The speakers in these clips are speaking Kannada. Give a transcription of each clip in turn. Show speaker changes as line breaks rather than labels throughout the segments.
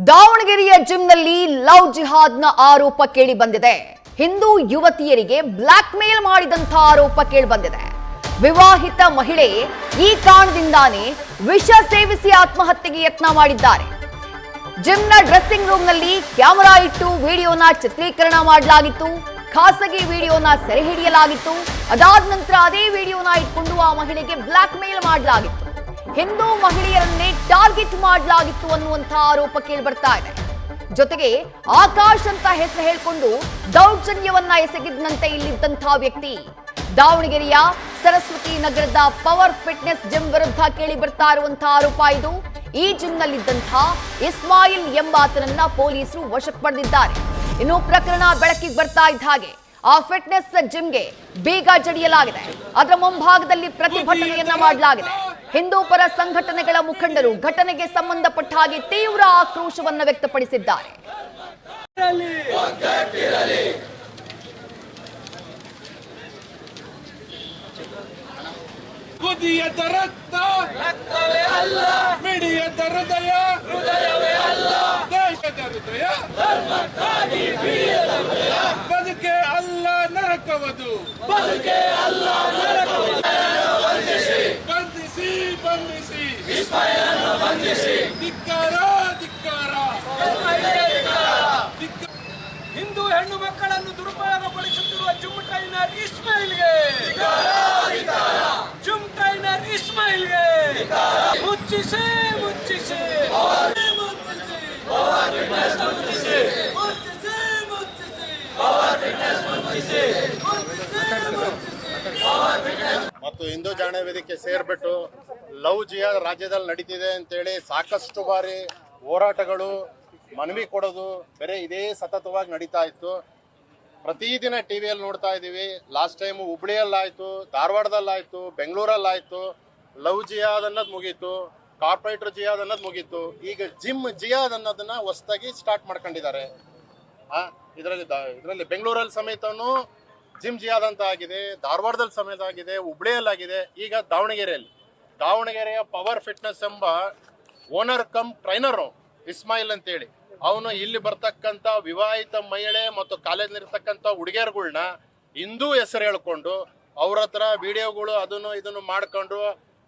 ದಾವಣಗೆರೆಯ ಜಿಮ್ನಲ್ಲಿ ಲವ್ ಜಿಹಾದ್ನ ಆರೋಪ ಕೇಳಿ ಬಂದಿದೆ. ಹಿಂದೂ ಯುವತಿಯರಿಗೆ ಬ್ಲಾಕ್ ಮೇಲ್ ಮಾಡಿದಂತ ಆರೋಪ ಕೇಳಿ ಬಂದಿದೆ. ವಿವಾಹಿತ ಮಹಿಳೆ ಈ ಕಾರಣದಿಂದಾನೇ ವಿಷ ಸೇವಿಸಿ ಆತ್ಮಹತ್ಯೆಗೆ ಯತ್ನ ಮಾಡಿದ್ದಾರೆ. ಜಿಮ್ನ ಡ್ರೆಸ್ಸಿಂಗ್ ರೂಮ್ನಲ್ಲಿ ಕ್ಯಾಮೆರಾ ಇಟ್ಟು ವಿಡಿಯೋನ ಚಿತ್ರೀಕರಣ ಮಾಡಲಾಗಿತ್ತು. ಖಾಸಗಿ ವಿಡಿಯೋನ ಸೆರೆ ಹಿಡಿಯಲಾಗಿತ್ತು. ಅದಾದ ನಂತರ ಅದೇ ವಿಡಿಯೋನ ಇಟ್ಕೊಂಡು ಆ ಮಹಿಳೆಗೆ ಬ್ಲಾಕ್ ಮೇಲ್ ಮಾಡಲಾಗಿತ್ತು. ಹಿಂದೂ ಮಹಿಳೆಯರನ್ನೇ ಟಾರ್ಗೆಟ್ ಮಾಡಲಾಗಿತ್ತು ಅನ್ನುವಂಥ ಆರೋಪ ಕೇಳಿ ಬರ್ತಾ ಇದೆ. ಜೊತೆಗೆ ಆಕಾಶ್ ಅಂತ ಹೆಸರು ಹೇಳಿಕೊಂಡು ದೌರ್ಜನ್ಯವನ್ನ ಎಸಗಿದಂತೆ ಇಲ್ಲಿದ್ದಂತಹ ವ್ಯಕ್ತಿ ದಾವಣಗೆರೆಯ ಸರಸ್ವತಿ ನಗರದ ಪವರ್ ಫಿಟ್ನೆಸ್ ಜಿಮ್ ವಿರುದ್ಧ ಕೇಳಿ ಬರ್ತಾ ಇರುವಂತಹ ಆರೋಪ ಇದು. ಈ ಜಿಮ್ನಲ್ಲಿದ್ದಂತಹ ಇಸ್ಮಾಯಿಲ್ ಎಂಬಾತನನ್ನ ಪೊಲೀಸರು ವಶಕ್ಕೆ ಪಡೆದಿದ್ದಾರೆ. ಇನ್ನು ಪ್ರಕರಣ ಬೆಳಕಿಗೆ ಬರ್ತಾ ಇದ್ದ ಹಾಗೆ ಆ ಫಿಟ್ನೆಸ್ ಜಿಮ್ಗೆ ಬೀಗ ಜಡಿಯಲಾಗಿದೆ. ಅದರ ಮುಂಭಾಗದಲ್ಲಿ ಪ್ರತಿಭಟನೆಯನ್ನ ಮಾಡಲಾಗಿದೆ. ಹಿಂದೂ ಪರ ಸಂಘಟನೆಗಳ ಮುಖಂಡರು ಘಟನೆಗೆ ಸಂಬಂಧಪಟ್ಟ ಹಾಗೆ ತೀವ್ರ ಆಕ್ರೋಶವನ್ನು ವ್ಯಕ್ತಪಡಿಸಿದ್ದಾರೆ.
ಕುದಿಯದ ರಕ್ತ ರಕ್ತವೇ ಅಲ್ಲ, ಮಿಡಿಯದ ಹೃದಯ ಹೃದಯವೇ ಅಲ್ಲ, ದೇಶದ ಹೃದಯ ಧರ್ಮಕ್ಕಾಗಿ ಬೀಯದ ಹೃದಯ, ಬದುಕೆ ಅಲ್ಲ ನರಕವದು, ಬದುಕೆ ಅಲ್ಲ ನರಕವದು. ಬಂಧಿಸಿ ಬಂಧಿಸಿ ಬಂಧಿಸಿ ಇಸ್ಮಾಯಿಲನ್ನು ಬಂಧಿಸಿ. ಧಿಕ್ಕಾರ ಧಿಕ್ಕಾರ, ಹಿಂದೂ ಹೆಣ್ಣು ಮಕ್ಕಳನ್ನು ದುರುಪಯೋಗಪಡಿಸುತ್ತಿರುವ ಜಿಮ್ ಟ್ರೈನರ್ ಇಸ್ಮಾಯಿಲ್ಗೆ, ಜಿಮ್ ಟ್ರೈನರ್ ಇಸ್ಮಾಯಿಲ್ಗೆ ಮುಚ್ಚಿಸಿ ಮುಚ್ಚಿಸಿ
ಮತ್ತು ಹಿಂದೂ ಜಾಣ ವೇದಿಕೆ ಸೇರ್ಬಿಟ್ಟು ಲವ್ ಜಿಹಾದ್ ರಾಜ್ಯದಲ್ಲಿ ನಡೀತಿದೆ ಅಂತೇಳಿ ಸಾಕಷ್ಟು ಬಾರಿ ಹೋರಾಟಗಳು, ಮನವಿ ಕೊಡೋದು ಬೇರೆ ಇದೇ ಸತತವಾಗಿ ನಡೀತಾ ಇತ್ತು. ಪ್ರತಿದಿನ ಟಿವಿಯಲ್ಲಿ ನೋಡ್ತಾ ಇದೀವಿ. ಲಾಸ್ಟ್ ಟೈಮ್ ಹುಬ್ಳಿಯಲ್ಲಾಯ್ತು, ಧಾರವಾಡದಲ್ಲಾಯ್ತು, ಬೆಂಗಳೂರಲ್ಲಾಯ್ತು. ಲವ್ ಜಿಹಾದ್ ಅನ್ನೋದು ಮುಗೀತು, ಕಾರ್ಪೊರೇಟರ್ ಜಿಹಾದ್ ಅನ್ನೋದು ಮುಗೀತು. ಈಗ ಜಿಮ್ ಜಿಹಾದ್ ಅನ್ನೋದನ್ನ ಹೊಸದಾಗಿ ಸ್ಟಾರ್ಟ್ ಮಾಡ್ಕೊಂಡಿದ್ದಾರೆ. ಇದರಲ್ಲಿ ಬೆಂಗಳೂರಲ್ಲಿ ಸಮೇತನು ಜಿಮ್ ಜಿಹಾದ್ ಅಂತ ಆಗಿದೆ, ಧಾರವಾಡದಲ್ಲಿ ಸಮೇತ ಆಗಿದೆ, ಹುಬ್ಳಿಯಲ್ಲಾಗಿದೆ, ಈಗ ದಾವಣಗೆರೆಯ ಪವರ್ ಫಿಟ್ನೆಸ್ ಎಂಬ ಓನರ್ ಕಮ್ ಟ್ರೈನರ್ ಇಸ್ಮಾಯಿಲ್ ಅಂತೇಳಿ ಅವನು ಇಲ್ಲಿ ಬರ್ತಕ್ಕಂಥ ವಿವಾಹಿತ ಮಹಿಳೆ ಮತ್ತು ಕಾಲೇಜ್ನಲ್ಲಿರ್ತಕ್ಕಂಥ ಹುಡುಗಿಯರುಗಳನ್ನ ಹಿಂದೂ ಹೆಸರು ಹೇಳ್ಕೊಂಡು ಅವ್ರ ಹತ್ರ ವಿಡಿಯೋಗಳು ಅದನ್ನು ಇದನ್ನು ಮಾಡ್ಕೊಂಡು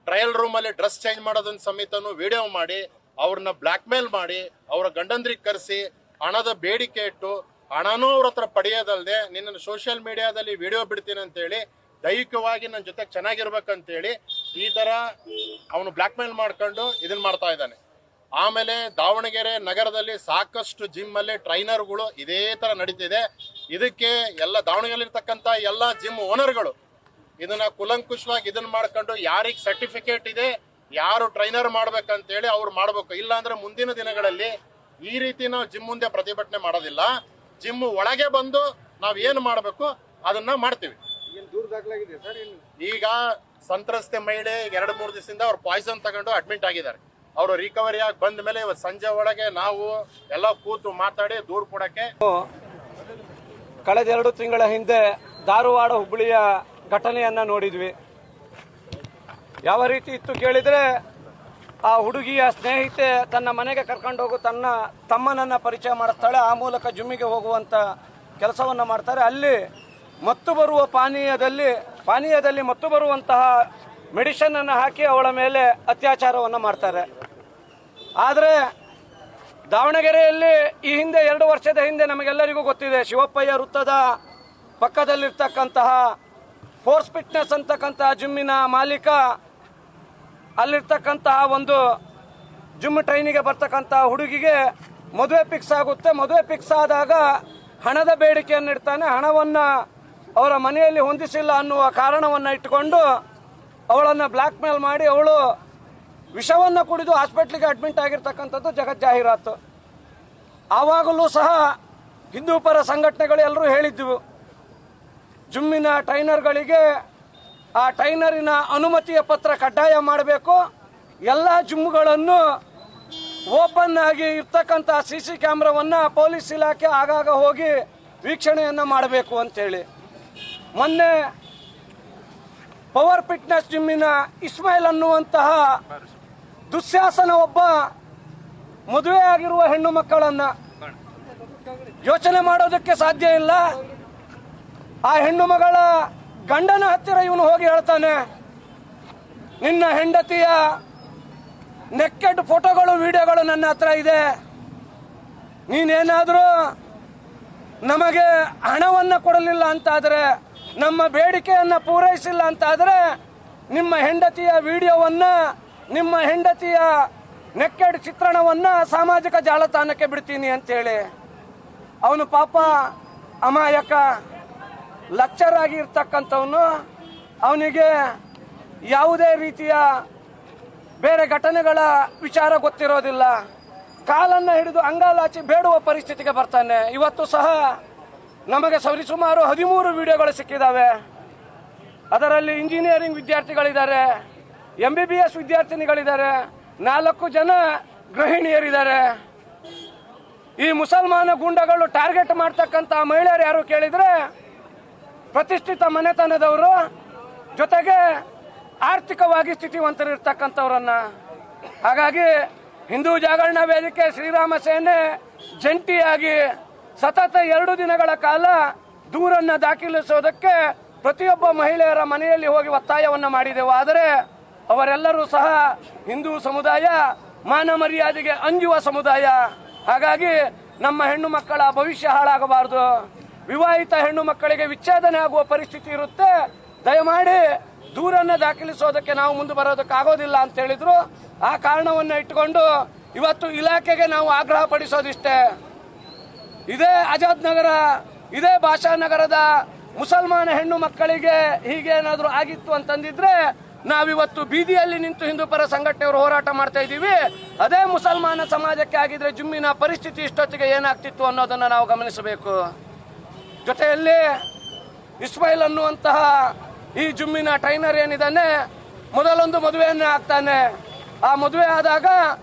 ಟ್ರಯಲ್ ರೂಮಲ್ಲಿ ಡ್ರೆಸ್ ಚೇಂಜ್ ಮಾಡೋದನ್ನ ಸಮೇತನು ವಿಡಿಯೋ ಮಾಡಿ ಅವ್ರನ್ನ ಬ್ಲಾಕ್ ಮೇಲ್ ಮಾಡಿ ಅವರ ಗಂಡಂದ್ರಿಗೆ ಕರೆಸಿ ಹಣದ ಬೇಡಿಕೆ ಇಟ್ಟು ಹಣನೂ ಅವ್ರ ಹತ್ರ ಪಡೆಯೋದಲ್ಲದೆ ನಿನ್ನ ಸೋಷಿಯಲ್ ಮೀಡಿಯಾದಲ್ಲಿ ವಿಡಿಯೋ ಬಿಡ್ತೀನಿ ಅಂತೇಳಿ ದೈಹಿಕವಾಗಿ ನನ್ನ ಜೊತೆ ಚೆನ್ನಾಗಿರ್ಬೇಕಂತೇಳಿ ಈ ತರ ಅವನು ಬ್ಲಾಕ್ ಮೇಲ್ ಮಾಡ್ಕೊಂಡು ಇದನ್ನ ಮಾಡ್ತಾ ಇದ್ದಾನೆ. ಆಮೇಲೆ ದಾವಣಗೆರೆ ನಗರದಲ್ಲಿ ಸಾಕಷ್ಟು ಜಿಮ್ ಅಲ್ಲಿ ಟ್ರೈನರ್ಗಳು ಇದೇ ತರ ನಡೀತಿದೆ. ಇದಕ್ಕೆ ಎಲ್ಲ ದಾವಣಗೆರೆ ಇರ್ತಕ್ಕಂಥ ಎಲ್ಲ ಜಿಮ್ ಓನರ್ಗಳು ಇದನ್ನ ಕುಲಂಕುಷವಾಗಿ ಇದನ್ನ ಮಾಡ್ಕೊಂಡು ಯಾರಿಗೆ ಸರ್ಟಿಫಿಕೇಟ್ ಇದೆ, ಯಾರು ಟ್ರೈನರ್ ಮಾಡ್ಬೇಕಂತೇಳಿ ಅವ್ರು ಮಾಡ್ಬೇಕು. ಇಲ್ಲ ಅಂದ್ರೆ ಮುಂದಿನ ದಿನಗಳಲ್ಲಿ ಈ ರೀತಿ ನಾವು ಜಿಮ್ ಮುಂದೆ ಪ್ರತಿಭಟನೆ ಮಾಡೋದಿಲ್ಲ. ಜಿಮ್ ಒಳಗೆ ಬಂದು ನಾವ್ ಏನ್ ಮಾಡ್ಬೇಕು ಅದನ್ನ ಮಾಡ್ತೀವಿ. ಈಗ ಸಂತ್ರಸ್ತೆ ಮಹಿಳೆ 2-3 ದಿವಸದಿಂದ ಅವ್ರು ಪಾಯ್ಸನ್ ತಗೊಂಡು ಅಡ್ಮಿಟ್ ಆಗಿದ್ದಾರೆ. ಅವರು ರಿಕವರಿ ಆಗಿ ಬಂದ ಮೇಲೆ ಇವತ್ತು ಸಂಜೆ ಒಳಗೆ ನಾವು ಎಲ್ಲ ಕೂತು ಮಾತಾಡಿ ದೂರು ಕೊಡಕ್ಕೆ.
ಕಳೆದ 2 ತಿಂಗಳ ಹಿಂದೆ ಧಾರವಾಡ ಹುಬ್ಬಳ್ಳಿಯ ಘಟನೆಯನ್ನ ನೋಡಿದ್ವಿ. ಯಾವ ರೀತಿ ಇತ್ತು ಕೇಳಿದ್ರೆ, ಆ ಹುಡುಗಿಯ ಸ್ನೇಹಿತೆ ತನ್ನ ಮನೆಗೆ ಕರ್ಕೊಂಡು ಹೋಗು ತನ್ನ ತಮ್ಮನನ್ನ ಪರಿಚಯ ಮಾಡಿಸ್ತಾಳೆ. ಆ ಮೂಲಕ ಜಿಮ್ಮಿಗೆ ಹೋಗುವಂತ ಕೆಲಸವನ್ನ ಮಾಡ್ತಾರೆ. ಅಲ್ಲಿ ಮತ್ತು ಬರುವ ಪಾನೀಯದಲ್ಲಿ ಮತ್ತು ಬರುವಂತಹ ಮೆಡಿಸಿನ್ ಅನ್ನು ಹಾಕಿ ಅವಳ ಮೇಲೆ ಅತ್ಯಾಚಾರವನ್ನು ಮಾಡ್ತಾರೆ. ಆದರೆ ದಾವಣಗೆರೆಯಲ್ಲಿ ಈ ಹಿಂದೆ 2 ವರ್ಷದ ಹಿಂದೆ ನಮಗೆಲ್ಲರಿಗೂ ಗೊತ್ತಿದೆ, ಶಿವಪ್ಪಯ್ಯ ವೃತ್ತದ ಪಕ್ಕದಲ್ಲಿರ್ತಕ್ಕಂತಹ ಫೋರ್ಸ್ ಫಿಟ್ನೆಸ್ ಅಂತಕ್ಕಂತಹ ಜಿಮ್ಮಿನ ಮಾಲೀಕ ಅಲ್ಲಿರ್ತಕ್ಕಂತಹ ಒಂದು ಜಿಮ್ ಟ್ರೈನಿಗೆ ಬರ್ತಕ್ಕಂತಹ ಹುಡುಗಿಗೆ ಮದುವೆ ಫಿಕ್ಸ್ ಆಗುತ್ತೆ. ಮದುವೆ ಫಿಕ್ಸ್ ಆದಾಗ ಹಣದ ಬೇಡಿಕೆಯನ್ನು ಇಡ್ತಾನೆ. ಹಣವನ್ನ ಅವರ ಮನೆಯಲ್ಲಿ ಹೊಂದಿಸಿಲ್ಲ ಅನ್ನುವ ಕಾರಣವನ್ನ ಇಟ್ಟುಕೊಂಡು ಅವಳನ್ನು ಬ್ಲಾಕ್ ಮೇಲ್ ಮಾಡಿ ಅವಳು ವಿಷವನ್ನು ಕುಡಿದು ಹಾಸ್ಪಿಟ್ಲಿಗೆ ಅಡ್ಮಿಟ್ ಆಗಿರ್ತಕ್ಕಂಥದ್ದು ಜಗಜ್ಜಾಹೀರಾತು. ಆವಾಗಲೂ ಸಹ ಹಿಂದೂ ಪರ ಸಂಘಟನೆಗಳು ಎಲ್ಲರೂ ಹೇಳಿದ್ವು, ಜಿಮ್ಮಿನ ಟ್ರೈನರ್ಗಳಿಗೆ ಆ ಟ್ರೈನರಿನ ಅನುಮತಿಯ ಪತ್ರ ಕಡ್ಡಾಯ ಮಾಡಬೇಕು, ಎಲ್ಲ ಜಿಮ್ಗಳನ್ನು ಓಪನ್ ಆಗಿ ಇರ್ತಕ್ಕಂಥ CC ಕ್ಯಾಮ್ರಾವನ್ನ ಪೊಲೀಸ್ ಇಲಾಖೆ ಆಗಾಗ ಹೋಗಿ ವೀಕ್ಷಣೆಯನ್ನ ಮಾಡಬೇಕು ಅಂತೇಳಿ. ಮೊನ್ನೆ ಪವರ್ ಫಿಟ್ನೆಸ್ ಜಿಮ್ಮಿನ ಇಸ್ಮಾಯಿಲ್ ಅನ್ನುವಂತಹ ದುಶ್ಯಾಸನ ಒಬ್ಬ ಮದುವೆ ಆಗಿರುವ ಹೆಣ್ಣು ಮಕ್ಕಳನ್ನ ಯೋಚನೆ ಮಾಡೋದಕ್ಕೆ ಸಾಧ್ಯ ಇಲ್ಲ. ಆ ಹೆಣ್ಣು ಮಗಳ ಗಂಡನ ಹತ್ತಿರ ಇವನು ಹೋಗಿ ಹೇಳ್ತಾನೆ, ನಿನ್ನ ಹೆಂಡತಿಯ ನೆಕ್ಕೆಡ್ ಫೋಟೋಗಳು ವಿಡಿಯೋಗಳು ನನ್ನ ಹತ್ರ ಇದೆ, ನೀನೇನಾದರೂ ನಮಗೆ ಹಣವನ್ನು ಕೊಡಲಿಲ್ಲ ಅಂತಾದರೆ, ನಮ್ಮ ಬೇಡಿಕೆಯನ್ನು ಪೂರೈಸಿಲ್ಲ ಅಂತಾದರೆ ನಿಮ್ಮ ಹೆಂಡತಿಯ ವಿಡಿಯೋವನ್ನು, ನಿಮ್ಮ ಹೆಂಡತಿಯ ನೆಕ್ಕೆಡ್ ಚಿತ್ರಣವನ್ನು ಸಾಮಾಜಿಕ ಜಾಲತಾಣಕ್ಕೆ ಬಿಡ್ತೀನಿ ಅಂತೇಳಿ. ಅವನು ಪಾಪ ಅಮಾಯಕ ಲೆಕ್ಚರ್ ಆಗಿ ಇರ್ತಕ್ಕಂಥವನು, ಅವನಿಗೆ ಯಾವುದೇ ರೀತಿಯ ಬೇರೆ ಘಟನೆಗಳ ವಿಚಾರ ಗೊತ್ತಿರೋದಿಲ್ಲ. ಕಾಲನ್ನು ಹಿಡಿದು ಅಂಗಾಲಾಚಿ ಬೇಡುವ ಪರಿಸ್ಥಿತಿಗೆ ಬರ್ತಾನೆ. ಇವತ್ತು ಸಹ ನಮಗೆ ಸರಿಸುಮಾರು 13 ವಿಡಿಯೋಗಳು ಸಿಕ್ಕಿದ್ದಾವೆ. ಅದರಲ್ಲಿ ಇಂಜಿನಿಯರಿಂಗ್ ವಿದ್ಯಾರ್ಥಿಗಳಿದ್ದಾರೆ, MBBS ವಿದ್ಯಾರ್ಥಿನಿಗಳಿದ್ದಾರೆ, 4 ಜನ ಗೃಹಿಣಿಯರಿದ್ದಾರೆ. ಈ ಮುಸಲ್ಮಾನ ಗುಂಡಗಳು ಟಾರ್ಗೆಟ್ ಮಾಡ್ತಕ್ಕಂಥ ಮಹಿಳೆಯರು ಯಾರು ಕೇಳಿದ್ರೆ ಪ್ರತಿಷ್ಠಿತ ಮನೆತನದವರು, ಜೊತೆಗೆ ಆರ್ಥಿಕವಾಗಿ ಸ್ಥಿತಿವಂತರಿರ್ತಕ್ಕಂಥವ್ರನ್ನ. ಹಾಗಾಗಿ ಹಿಂದೂ ಜಾಗರಣ ವೇದಿಕೆ, ಶ್ರೀರಾಮ ಸೇನೆ ಜಂಟಿಯಾಗಿ ಸತತ 2 ದಿನಗಳ ಕಾಲ ದೂರನ್ನು ದಾಖಲಿಸೋದಕ್ಕೆ ಪ್ರತಿಯೊಬ್ಬ ಮಹಿಳೆಯರ ಮನೆಯಲ್ಲಿ ಹೋಗಿ ಒತ್ತಾಯವನ್ನು ಮಾಡಿದೆವು. ಆದರೆ ಅವರೆಲ್ಲರೂ ಸಹ ಹಿಂದೂ ಸಮುದಾಯ, ಮಾನ ಮರ್ಯಾದೆಗೆ ಅಂಜುವ ಸಮುದಾಯ. ಹಾಗಾಗಿ ನಮ್ಮ ಹೆಣ್ಣು ಮಕ್ಕಳ ಭವಿಷ್ಯ ಹಾಳಾಗಬಾರದು, ವಿವಾಹಿತ ಹೆಣ್ಣು ಮಕ್ಕಳಿಗೆ ವಿಚ್ಛೇದನೆ ಆಗುವ ಪರಿಸ್ಥಿತಿ ಇರುತ್ತೆ, ದಯಮಾಡಿ ದೂರನ್ನು ದಾಖಲಿಸೋದಕ್ಕೆ ನಾವು ಮುಂದೆ ಬರೋದಕ್ಕಾಗೋದಿಲ್ಲ ಅಂತ ಹೇಳಿದ್ರು. ಆ ಕಾರಣವನ್ನು ಇಟ್ಟುಕೊಂಡು ಇವತ್ತು ಇಲಾಖೆಗೆ ನಾವು ಆಗ್ರಹ ಪಡಿಸೋದಿಷ್ಟೇ, ಇದೇ ಆಜಾದ್ ನಗರ, ಇದೇ ಭಾಷಾನಗರದ ಮುಸಲ್ಮಾನ ಹೆಣ್ಣು ಮಕ್ಕಳಿಗೆ ಹೀಗೇನಾದರೂ ಆಗಿತ್ತು ಅಂತಂದಿದ್ರೆ ನಾವಿವತ್ತು ಬೀದಿಯಲ್ಲಿ ನಿಂತು ಹಿಂದೂ ಪರ ಸಂಘಟನೆಯವರು ಹೋರಾಟ ಮಾಡ್ತಾ ಇದ್ದೀವಿ. ಅದೇ ಮುಸಲ್ಮಾನ ಸಮಾಜಕ್ಕೆ ಆಗಿದ್ರೆ ಜುಮ್ಮಿನ ಪರಿಸ್ಥಿತಿ ಇಷ್ಟೊತ್ತಿಗೆ ಏನಾಗ್ತಿತ್ತು ಅನ್ನೋದನ್ನು ನಾವು ಗಮನಿಸಬೇಕು. ಜೊತೆಯಲ್ಲಿ ಇಸ್ಮಾಯಿಲ್ ಅನ್ನುವಂತಹ ಈ ಜುಮ್ಮಿನ ಟ್ರೈನರ್ ಏನಿದ್ದಾನೆ, ಮೊದಲೊಂದು ಮದುವೆಯನ್ನ ಆಗ್ತಾನೆ. ಆ ಮದುವೆ ಆದಾಗ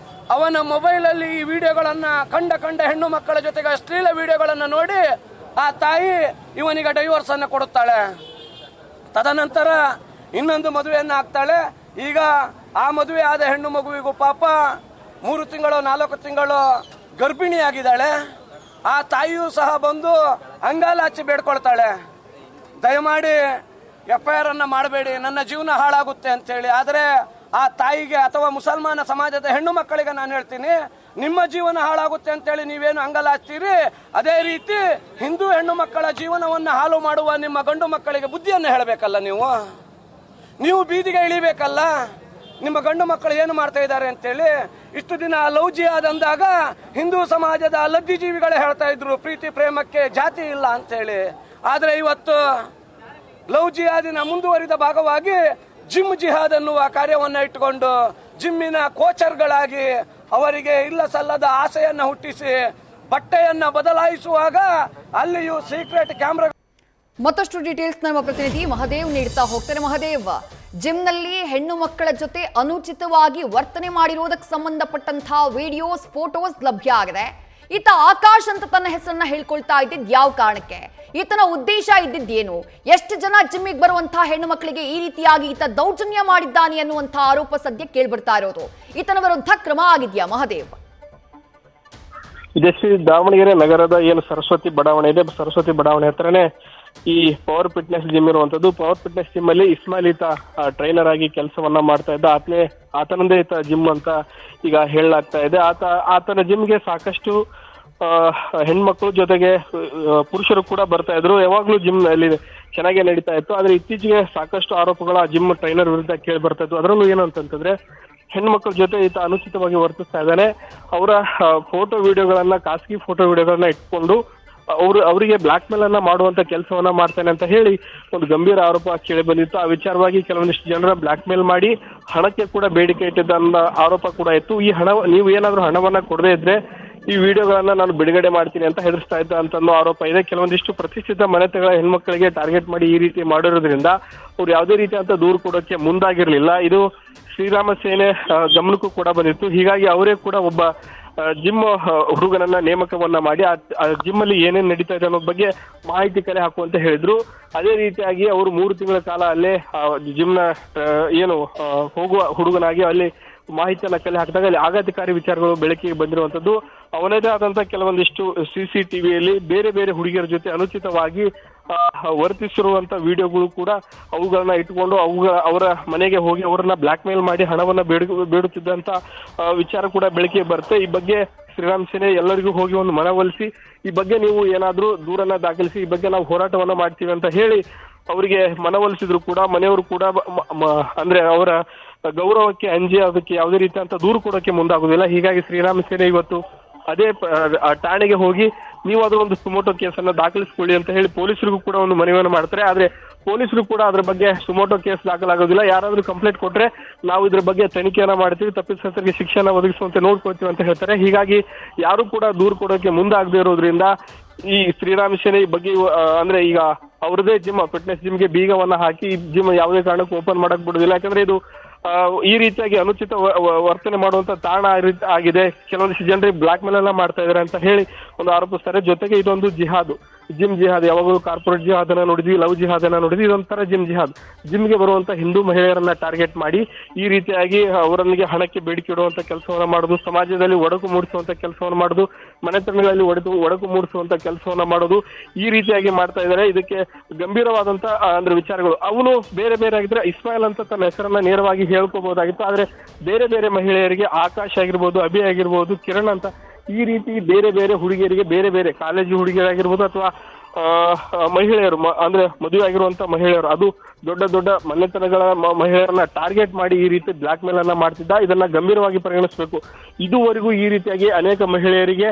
ಅವನ ಮೊಬೈಲಲ್ಲಿ ಈ ವಿಡಿಯೋಗಳನ್ನು ಕಂಡ ಹೆಣ್ಣು ಮಕ್ಕಳ ಜೊತೆಗೆ ಅಶ್ಲೀಲ ವಿಡಿಯೋಗಳನ್ನು ನೋಡಿ ಆ ತಾಯಿ ಇವನಿಗೆ ಡೈವರ್ಸ್ ಅನ್ನು ಕೊಡುತ್ತಾಳೆ. ತದನಂತರ ಇನ್ನೊಂದು ಮದುವೆಯನ್ನ ಆಗ್ತಾಳೆ. ಈಗ ಆ ಮದುವೆ ಆದ ಹೆಣ್ಣು ಮಗುವಿಗೂ ಪಾಪ 3 ತಿಂಗಳು 4 ತಿಂಗಳು ಗರ್ಭಿಣಿಯಾಗಿದ್ದಾಳೆ. ಆ ತಾಯಿಯೂ ಸಹ ಬಂದು ಅಂಗಾಲಾಚಿ ಬೇಡ್ಕೊಳ್ತಾಳೆ, ದಯಮಾಡಿ FIR ಅನ್ನ ಮಾಡಬೇಡಿ, ನನ್ನ ಜೀವನ ಹಾಳಾಗುತ್ತೆ ಅಂತೇಳಿ. ಆದರೆ ಆ ತಾಯಿಗೆ ಅಥವಾ ಮುಸಲ್ಮಾನ ಸಮಾಜದ ಹೆಣ್ಣು ಮಕ್ಕಳಿಗೆ ನಾನು ಹೇಳ್ತೀನಿ, ನಿಮ್ಮ ಜೀವನ ಹಾಳಾಗುತ್ತೆ ಅಂತೇಳಿ ನೀವೇನು ಅಂಗಲಾಚ್ತೀರಿ, ಅದೇ ರೀತಿ ಹಿಂದೂ ಹೆಣ್ಣು ಮಕ್ಕಳ ಜೀವನವನ್ನು ಹಾಳು ಮಾಡುವ ನಿಮ್ಮ ಗಂಡು ಮಕ್ಕಳಿಗೆ ಬುದ್ಧಿಯನ್ನು ಹೇಳಬೇಕಲ್ಲ. ನೀವು ಬೀದಿಗೆ ಇಳಿಬೇಕಲ್ಲ, ನಿಮ್ಮ ಗಂಡು ಮಕ್ಕಳು ಏನು ಮಾಡ್ತಾ ಇದ್ದಾರೆ ಅಂತೇಳಿ. ಇಷ್ಟು ದಿನ ಲವ್ ಜಿಹಾದ್ ಅಂದಾಗ ಹಿಂದೂ ಸಮಾಜದ ಲದ್ದಿ ಜೀವಿಗಳೇ ಹೇಳ್ತಾ ಇದ್ರು ಪ್ರೀತಿ ಪ್ರೇಮಕ್ಕೆ ಜಾತಿ ಇಲ್ಲ ಅಂತೇಳಿ. ಆದರೆ ಇವತ್ತು ಲವ್ ಜಿಹಾದಿನ ಮುಂದುವರಿದ ಭಾಗವಾಗಿ ಜಿಮ್ ಜಿಹಾದ್ ಅನ್ನುವ ಕಾರ್ಯವನ್ನು ಇಟ್ಟುಕೊಂಡು ಜಿಮ್ಮಿನ ಕೋಚರ್ಗಳಾಗಿ ಅವರಿಗೆ ಇಲ್ಲ ಸಲ್ಲದ ಆಸೆಯನ್ನು ಹುಟ್ಟಿಸಿ ಬಟ್ಟೆಯನ್ನ ಬದಲಾಯಿಸುವಾಗ ಅಲ್ಲಿಯೂ ಸೀಕ್ರೆಟ್ ಕ್ಯಾಮ್ರಾ.
ಮತ್ತಷ್ಟು ಡೀಟೇಲ್ಸ್ ನಮ್ಮ ಪ್ರತಿನಿಧಿ ಮಹದೇವ್ ನೀಡ್ತಾ ಹೋಗ್ತಾರೆ. ಮಹದೇವ್, ಜಿಮ್ನಲ್ಲಿ ಹೆಣ್ಣು ಮಕ್ಕಳ ಜೊತೆ ಅನುಚಿತವಾಗಿ ವರ್ತನೆ ಮಾಡಿರುವುದಕ್ಕೆ ಸಂಬಂಧಪಟ್ಟಂತಹ ವಿಡಿಯೋಸ್, ಫೋಟೋಸ್ ಲಭ್ಯ ಆಗಿದೆ. ಈತ ಆಕಾಶ್ ಅಂತ ತನ್ನ ಹೆಸರನ್ನ ಹೇಳ್ಕೊಳ್ತಾ ಇದ್ದಿದ್ ಯಾವ ಕಾರಣಕ್ಕೆ? ಈತನ ಉದ್ದೇಶ ಇದ್ದಿದ್ದೇನು? ಎಷ್ಟು ಜನ ಜಿಮ್ಮಿಗೆ ಬರುವಂತಹ ಹೆಣ್ಣು ಮಕ್ಕಳಿಗೆ ಈ ರೀತಿಯಾಗಿ ಈತ ದೌರ್ಜನ್ಯ ಮಾಡಿದ್ದಾನೆ ಅನ್ನುವಂತಹ ಆರೋಪ ಸದ್ಯ ಕೇಳ್ಬಿಡ್ತಾ ಇರೋದು. ಈತನ ವಿರುದ್ಧ ಕ್ರಮ ಆಗಿದೆಯಾ ಮಹದೇವ್?
ಇದೆಷ್ಟು ದಾವಣಗೆರೆ ನಗರದ ಏನು ಸರಸ್ವತಿ ಬಡಾವಣೆ ಇದೆ, ಸರಸ್ವತಿ ಬಡಾವಣೆ ಹತ್ರನೇ ಈ ಪವರ್ ಫಿಟ್ನೆಸ್ ಜಿಮ್ ಇರುವಂತದ್ದು. ಪವರ್ ಫಿಟ್ನೆಸ್ ಜಿಮ್ ಅಲ್ಲಿ ಇಸ್ಮಾಯಿಲ್ ಈತ ಟ್ರೈನರ್ ಆಗಿ ಕೆಲಸವನ್ನ ಮಾಡ್ತಾ ಇದ್ದ. ಆತನದೇ ಈತ ಜಿಮ್ ಅಂತ ಈಗ ಹೇಳಲಾಗ್ತಾ ಇದೆ. ಆತನ ಜಿಮ್ಗೆ ಸಾಕಷ್ಟು ಹೆಣ್ಮಕ್ಳು ಜೊತೆಗೆ ಪುರುಷರು ಕೂಡ ಬರ್ತಾ ಇದ್ರು. ಯಾವಾಗ್ಲೂ ಜಿಮ್ ಅಲ್ಲಿ ಚೆನ್ನಾಗೇ ನಡೀತಾ ಇತ್ತು. ಆದ್ರೆ ಇತ್ತೀಚೆಗೆ ಸಾಕಷ್ಟು ಆರೋಪಗಳ ಜಿಮ್ ಟ್ರೈನರ್ ವಿರುದ್ಧ ಕೇಳಿ ಬರ್ತಾ ಇತ್ತು. ಅದರಲ್ಲೂ ಏನು ಅಂತಂತಂದ್ರೆ ಹೆಣ್ಮಕ್ಳ ಜೊತೆ ಈತ ಅನುಚಿತವಾಗಿ ವರ್ತಿಸ್ತಾ ಇದ್ದಾನೆ. ಅವರ ಫೋಟೋ ವಿಡಿಯೋಗಳನ್ನ, ಖಾಸಗಿ ಫೋಟೋ ವಿಡಿಯೋಗಳನ್ನ ಇಟ್ಕೊಂಡು ಅವರಿಗೆ ಬ್ಲಾಕ್ ಮೇಲ್ ಅನ್ನ ಮಾಡುವಂತ ಕೆಲಸವನ್ನ ಮಾಡ್ತಾನೆ ಅಂತ ಹೇಳಿ ಒಂದು ಗಂಭೀರ ಆರೋಪ ಕೇಳಿ ಬಂದಿತ್ತು. ಆ ವಿಚಾರವಾಗಿ ಕೆಲವೊಂದಿಷ್ಟು ಜನರ ಬ್ಲಾಕ್ ಮೇಲ್ ಮಾಡಿ ಹಣಕ್ಕೆ ಕೂಡ ಬೇಡಿಕೆ ಇಟ್ಟಿದ್ದ ಅನ್ನೋ ಆರೋಪ ಕೂಡ ಇತ್ತು. ಈ ಹಣ, ನೀವು ಏನಾದ್ರೂ ಹಣವನ್ನ ಕೊಡದೇ ಇದ್ರೆ ಈ ವಿಡಿಯೋಗಳನ್ನ ನಾನು ಬಿಡುಗಡೆ ಮಾಡ್ತೀನಿ ಅಂತ ಹೆದರ್ಸ್ತಾ ಇದ್ದ ಅಂತ ಅನ್ನೋ ಆರೋಪ ಇದೆ. ಕೆಲವೊಂದಿಷ್ಟು ಪ್ರತಿಷ್ಠಿತ ಮನೆತಗಳ ಹೆಣ್ಮಕ್ಳಿಗೆ ಟಾರ್ಗೆಟ್ ಮಾಡಿ ಈ ರೀತಿ ಮಾಡಿರೋದ್ರಿಂದ ಅವ್ರು ಯಾವುದೇ ರೀತಿಯಂತ ದೂರು ಕೊಡೋಕೆ ಮುಂದಾಗಿರ್ಲಿಲ್ಲ. ಇದು ಶ್ರೀರಾಮ ಸೇನೆ ಗಮನಕ್ಕೂ ಕೂಡ ಬಂದಿತ್ತು. ಹೀಗಾಗಿ ಅವರೇ ಕೂಡ ಒಬ್ಬ ಜಿಮ್ ಹುಡುಗನನ್ನ ನೇಮಕವನ್ನ ಮಾಡಿ ಆ ಜಿಮ್ ಅಲ್ಲಿ ಏನೇನ್ ನಡೀತಾ ಇದೆ ಅನ್ನೋ ಬಗ್ಗೆ ಮಾಹಿತಿ ಕಲೆ ಹಾಕುವಂತ ಹೇಳಿದ್ರು. ಅದೇ ರೀತಿಯಾಗಿ ಅವರು 3 ತಿಂಗಳ ಕಾಲ ಅಲ್ಲೇ ಜಿಮ್ನ ಏನು ಹೋಗುವ ಹುಡುಗನಾಗಿ ಅಲ್ಲಿ ಮಾಹಿತಿಯನ್ನ ಕಲೆ ಹಾಕಿದಾಗ ಅಲ್ಲಿ ಆಘಾತಕಾರಿ ವಿಚಾರಗಳು ಬೆಳಕಿಗೆ ಬಂದಿರುವಂತದ್ದು. ಅವನದೇ ಆದಂತ ಕೆಲವೊಂದಿಷ್ಟು CCTVಯಲ್ಲಿ ಬೇರೆ ಬೇರೆ ಹುಡುಗಿಯರ ಜೊತೆ ಅನುಚಿತವಾಗಿ ವರ್ತಿಸಿರುವಂತ ವಿಡಿಯೋಗಳು ಕೂಡ ಅವುಗಳನ್ನ ಇಟ್ಕೊಂಡು ಅವರ ಮನೆಗೆ ಹೋಗಿ ಅವರನ್ನ ಬ್ಲಾಕ್ ಮೇಲ್ ಮಾಡಿ ಹಣವನ್ನ ಬೇಡುತ್ತಿದ್ದಂತ ವಿಚಾರ ಕೂಡ ಬೆಳಕಿಗೆ ಬರುತ್ತೆ. ಈ ಬಗ್ಗೆ ಶ್ರೀರಾಮ್ ಸೇನೆ ಎಲ್ಲರಿಗೂ ಹೋಗಿ ಒಂದು ಮನವೊಲಿಸಿ ಈ ಬಗ್ಗೆ ನೀವು ಏನಾದ್ರೂ ದೂರನ್ನ ದಾಖಲಿಸಿ, ಈ ಬಗ್ಗೆ ನಾವು ಹೋರಾಟವನ್ನ ಮಾಡ್ತೀವಿ ಅಂತ ಹೇಳಿ ಅವರಿಗೆ ಮನವೊಲಿಸಿದ್ರು ಕೂಡ ಮನೆಯವರು ಕೂಡ ಅಂದ್ರೆ ಅವರ ಗೌರವಕ್ಕೆ ಅಂಜಿ ಅದಕ್ಕೆ ಯಾವುದೇ ರೀತಿಯಂತ ದೂರು ಕೊಡೋಕೆ ಮುಂದಾಗುದಿಲ್ಲ. ಹೀಗಾಗಿ ಶ್ರೀರಾಮ್ ಸೇನೆ ಇವತ್ತು ಅದೇ ಠಾಣೆಗೆ ಹೋಗಿ ನೀವು ಅದರ ಒಂದು ಸುಮೋಟೋ ಕೇಸನ್ನ ದಾಖಲಿಸಿಕೊಳ್ಳಿ ಅಂತ ಹೇಳಿ ಪೊಲೀಸರಿಗೂ ಕೂಡ ಒಂದು ಮನವಿಯನ್ನು ಮಾಡ್ತಾರೆ. ಆದ್ರೆ ಪೊಲೀಸರು ಕೂಡ ಅದ್ರ ಬಗ್ಗೆ ಸುಮೋಟೋ ಕೇಸ್ ದಾಖಲಾಗೋದಿಲ್ಲ. ಯಾರಾದ್ರೂ ಕಂಪ್ಲೇಂಟ್ ಕೊಟ್ರೆ ನಾವು ಇದ್ರ ಬಗ್ಗೆ ತನಿಖೆಯನ್ನ ಮಾಡ್ತೀವಿ, ತಪ್ಪಿತಸ್ಥರಿಗೆ ಶಿಕ್ಷೆಯನ್ನ ಒದಗಿಸುವಂತೆ ನೋಡ್ಕೊಳ್ತೀವಿ ಅಂತ ಹೇಳ್ತಾರೆ. ಹೀಗಾಗಿ ಯಾರು ಕೂಡ ದೂರು ಕೊಡೋಕೆ ಮುಂದಾಗದೇ ಇರೋದ್ರಿಂದ ಈ ಶ್ರೀರಾಮ್ ಸೇನೆ ಈ ಬಗ್ಗೆ ಅಂದ್ರೆ ಈಗ ಅವ್ರದೇ ಜಿಮ್ ಫಿಟ್ನೆಸ್ ಜಿಮ್ಗೆ ಬೀಗವನ್ನ ಹಾಕಿ ಈ ಜಿಮ್ ಯಾವುದೇ ಕಾರಣಕ್ಕೂ ಓಪನ್ ಮಾಡಕ್ ಬಿಡುದಿಲ್ಲ. ಯಾಕಂದ್ರೆ ಇದು ಈ ರೀತಿಯಾಗಿ ಅನುಚಿತ ವರ್ತನೆ ಮಾಡುವಂತ ತಾಣ ಆಗಿದೆ. ಕೆಲವೊಂದಿಷ್ಟು ಜನರಿಗೆ ಬ್ಲಾಕ್ ಮೇಲ್ ಎಲ್ಲ ಮಾಡ್ತಾ ಇದಾರೆ ಅಂತ ಹೇಳಿ ಒಂದು ಆರೋಪಿಸ್ತಾರೆ. ಜೊತೆಗೆ ಇದೊಂದು ಜಿಹಾದ್, ಜಿಮ್ ಜಿಹಾದ್, ಯಾವಾಗಲೂ ಕಾರ್ಪೊರೇಟ್ ಜಿಹಾದ್ ಅನ್ನ ನೋಡಿದ್ವಿ, ಲವ್ ಜಿಹಾದ್ ಅನ್ನ ನೋಡಿದ್ವಿ, ಇದೊಂಥರ ಜಿಮ್ ಜಿಹಾದ್. ಜಿಮ್ಗೆ ಬರುವಂತ ಹಿಂದೂ ಮಹಿಳೆಯರನ್ನ ಟಾರ್ಗೆಟ್ ಮಾಡಿ ಈ ರೀತಿಯಾಗಿ ಅವರಲ್ಲಿಗೆ ಹಣಕ್ಕೆ ಬೇಡಿಕೆ ಇಡುವಂತ ಕೆಲಸವನ್ನ ಮಾಡುದು, ಸಮಾಜದಲ್ಲಿ ಒಡಕು ಮೂಡಿಸುವಂತ ಕೆಲಸವನ್ನ ಮಾಡುದು, ಮನೆತನಗಳಲ್ಲಿ ಒಡಕು ಮೂಡಿಸುವಂತ ಕೆಲಸವನ್ನ ಮಾಡೋದು, ಈ ರೀತಿಯಾಗಿ ಮಾಡ್ತಾ ಇದ್ದಾರೆ. ಇದಕ್ಕೆ ಗಂಭೀರವಾದಂತ ಅಂದ್ರೆ ವಿಚಾರಗಳು ಅವನು ಬೇರೆ ಬೇರೆ ಆಗಿದ್ರೆ ಇಸ್ಮಾಯಿಲ್ ಅಂತ ತನ್ನ ಹೆಸರನ್ನ ನೇರವಾಗಿ ಹೇಳ್ಕೋಬಹುದಾಗಿತ್ತು. ಆದ್ರೆ ಬೇರೆ ಬೇರೆ ಮಹಿಳೆಯರಿಗೆ ಆಕಾಶ್ ಆಗಿರ್ಬೋದು, ಅಭಿ ಆಗಿರ್ಬೋದು, ಕಿರಣ್ ಅಂತ ಈ ರೀತಿ ಬೇರೆ ಬೇರೆ ಹುಡುಗಿಯರಿಗೆ ಬೇರೆ ಬೇರೆ ಕಾಲೇಜು ಹುಡುಗಿಯರಾಗಿರ್ಬೋದು ಅಥವಾ ಮಹಿಳೆಯರು ಅಂದ್ರೆ ಮದುವೆ ಆಗಿರುವಂತ ಮಹಿಳೆಯರು, ಅದು ದೊಡ್ಡ ದೊಡ್ಡ ಮನೆತನಗಳ ಮಹಿಳೆಯರನ್ನ ಟಾರ್ಗೆಟ್ ಮಾಡಿ ಈ ರೀತಿ ಬ್ಲಾಕ್ ಮೇಲ್ ಅನ್ನ ಮಾಡ್ತಿದ್ದ. ಇದನ್ನ ಗಂಭೀರವಾಗಿ ಪರಿಗಣಿಸಬೇಕು. ಇದುವರೆಗೂ ಈ ರೀತಿಯಾಗಿ ಅನೇಕ ಮಹಿಳೆಯರಿಗೆ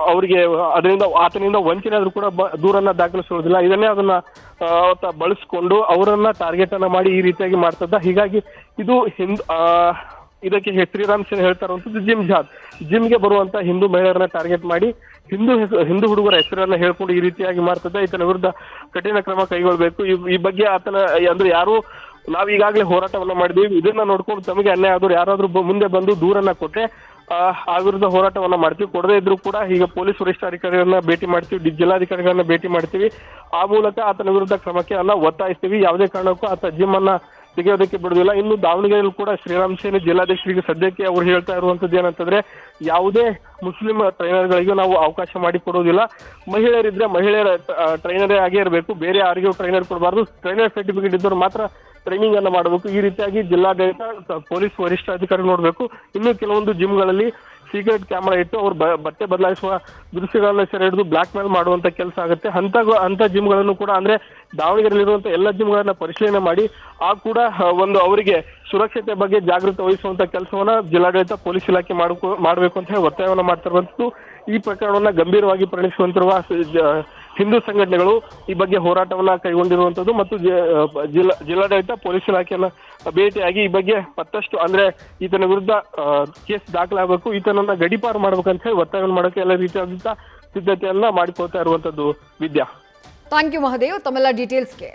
ಅವರಿಗೆ ಅದರಿಂದ ಆತನಿಂದ ವಂಚನೆ ಆದ್ರೂ ಕೂಡ ದೂರನ್ನ ದಾಖಲಿಸುವುದಿಲ್ಲ. ಇದನ್ನೇ ಅದನ್ನ ಬಳಸ್ಕೊಂಡು ಅವರನ್ನ ಟಾರ್ಗೆಟ್ ಅನ್ನ ಮಾಡಿ ಈ ರೀತಿಯಾಗಿ ಮಾಡ್ತದ್ದ. ಹೀಗಾಗಿ ಇದು ಇದಕ್ಕೆ ಶ್ರೀರಾಮ್ ಸೇನೆ ಹೇಳ್ತಾ ಇರುವಂತದ್ದು ಜಿಮ್ ಜಿಹಾದ್. ಜಿಮ್ಗೆ ಬರುವಂತ ಹಿಂದೂ ಮಹಿಳೆಯರನ್ನ ಟಾರ್ಗೆಟ್ ಮಾಡಿ ಹಿಂದೂ ಹುಡುಗರ ಹೆಸರನ್ನ ಹೇಳ್ಕೊಂಡು ಈ ರೀತಿಯಾಗಿ ಮಾಡ್ತದ್ದ. ಈತನ ವಿರುದ್ಧ ಕಠಿಣ ಕ್ರಮ ಕೈಗೊಳ್ಳಬೇಕು. ಈ ಬಗ್ಗೆ ಆತನ ಅಂದ್ರೆ ಯಾರು ನಾವ್ ಈಗಾಗಲೇ ಹೋರಾಟವನ್ನ ಮಾಡಿದೀವಿ, ಇದನ್ನ ನೋಡ್ಕೊಂಡು ತಮಗೆ ಅನ್ಯಾಯ ಆದ್ರೂ ಯಾರಾದ್ರೂ ಮುಂದೆ ಬಂದು ದೂರನ್ನ ಕೊಟ್ರೆ ಆ ವಿರುದ್ಧ ಹೋರಾಟವನ್ನ ಮಾಡ್ತೀವಿ. ಕೊಡದೇ ಇದ್ರು ಕೂಡ ಈಗ ಪೊಲೀಸ್ ವರಿಷ್ಠಾಧಿಕಾರಿಗಳನ್ನ ಭೇಟಿ ಮಾಡ್ತೀವಿ, ಜಿಲ್ಲಾಧಿಕಾರಿಗಳನ್ನ ಭೇಟಿ ಮಾಡ್ತೀವಿ. ಆ ಮೂಲಕ ಆತನ ವಿರುದ್ಧ ಕ್ರಮಕ್ಕೆ ಒತ್ತಾಯಿಸ್ತೀವಿ. ಯಾವುದೇ ಕಾರಣಕ್ಕೂ ಆತ ಜಿಮ್ ಅನ್ನ ತೆಗೆಯೋದಕ್ಕೆ ಬಿಡುದಿಲ್ಲ. ಇನ್ನು ದಾವಣಗೆರೆಯಲ್ಲಿ ಕೂಡ ಶ್ರೀರಾಮ್ ಸೇನೆ ಜಿಲ್ಲಾಧ್ಯಕ್ಷರಿಗೆ ಸದ್ಯಕ್ಕೆ ಅವ್ರು ಹೇಳ್ತಾ ಇರುವಂತದ್ದು ಏನಂತಂದ್ರೆ ಯಾವುದೇ ಮುಸ್ಲಿಂ ಟ್ರೈನರ್ಗಳಿಗೂ ನಾವು ಅವಕಾಶ ಮಾಡಿ ಕೊಡುವುದಿಲ್ಲ. ಮಹಿಳೆಯರಿದ್ರೆ ಮಹಿಳೆಯರ ಟ್ರೈನರೇ ಆಗೇ ಇರಬೇಕು, ಬೇರೆ ಯಾರಿಗೂ ಟ್ರೈನರ್ ಕೊಡಬಾರ್ದು. ಟ್ರೈನರ್ ಸರ್ಟಿಫಿಕೇಟ್ ಇದ್ದವರು ಮಾತ್ರ ಟ್ರೈನಿಂಗ್ ಅನ್ನ ಮಾಡಬೇಕು. ಈ ರೀತಿಯಾಗಿ ಜಿಲ್ಲಾಡಳಿತ ಪೊಲೀಸ್ ವರಿಷ್ಠಾಧಿಕಾರಿ ನೋಡ್ಬೇಕು. ಇನ್ನು ಕೆಲವೊಂದು ಜಿಮ್ಗಳಲ್ಲಿ ಸೀಕ್ರೆಟ್ ಕ್ಯಾಮೆರಾ ಇಟ್ಟು ಅವ್ರು ಬಟ್ಟೆ ಬದಲಾಯಿಸುವ ದೃಶ್ಯಗಳನ್ನ ಸೆರೆ ಹಿಡಿದು ಬ್ಲಾಕ್ ಮೇಲ್ ಮಾಡುವಂತ ಕೆಲಸ ಆಗುತ್ತೆ. ಅಂತ ಜಿಮ್ಗಳನ್ನು ಕೂಡ ಅಂದ್ರೆ ದಾವಣಗೆರೆಯಲ್ಲಿರುವಂತ ಎಲ್ಲ ಜಿಮ್ಗಳನ್ನ ಪರಿಶೀಲನೆ ಮಾಡಿ ಕೂಡ ಒಂದು ಅವರಿಗೆ ಸುರಕ್ಷತೆ ಬಗ್ಗೆ ಜಾಗೃತಿ ವಹಿಸುವಂತ ಕೆಲಸವನ್ನ ಜಿಲ್ಲಾಡಳಿತ ಪೊಲೀಸ್ ಇಲಾಖೆ ಮಾಡಬೇಕು ಅಂತ ಹೇಳಿ ಒತ್ತಾಯವನ್ನ ಮಾಡ್ತಿರುವಂತದ್ದು. ಈ ಪ್ರಕರಣವನ್ನ ಗಂಭೀರವಾಗಿ ಪರಿಗಣಿಸುವಂತಿರುವ ಹಿಂದೂ ಸಂಘಟನೆಗಳು ಈ ಬಗ್ಗೆ ಹೋರಾಟವನ್ನ ಕೈಗೊಂಡಿರುವಂತದ್ದು ಮತ್ತು ಜಿಲ್ಲಾಡಳಿತ ಪೊಲೀಸ್ ಇಲಾಖೆಯನ್ನ ಭೇಟಿಯಾಗಿ ಈ ಬಗ್ಗೆ ಮತ್ತಷ್ಟು ಅಂದ್ರೆ ಈತನ ವಿರುದ್ಧ ಕೇಸ್ ದಾಖಲಾಗಬೇಕು, ಈತನನ್ನ ಗಡೀಪಾರು ಮಾಡ್ಬೇಕಂತ ಹೇಳಿ ಒತ್ತಾಯವನ್ನು ಮಾಡೋಕೆ ಎಲ್ಲ ರೀತಿಯಾದಂತಹ ಸಿದ್ಧತೆಯನ್ನ ಮಾಡಿಕೊಳ್ತಾ ಇರುವಂತದ್ದು. ವಿದ್ಯಾ,
ಥ್ಯಾಂಕ್ ಯು ಮಹದೇವ್ ತಮ್ಮೆಲ್ಲ ಡೀಟೇಲ್ಸ್ಗೆ.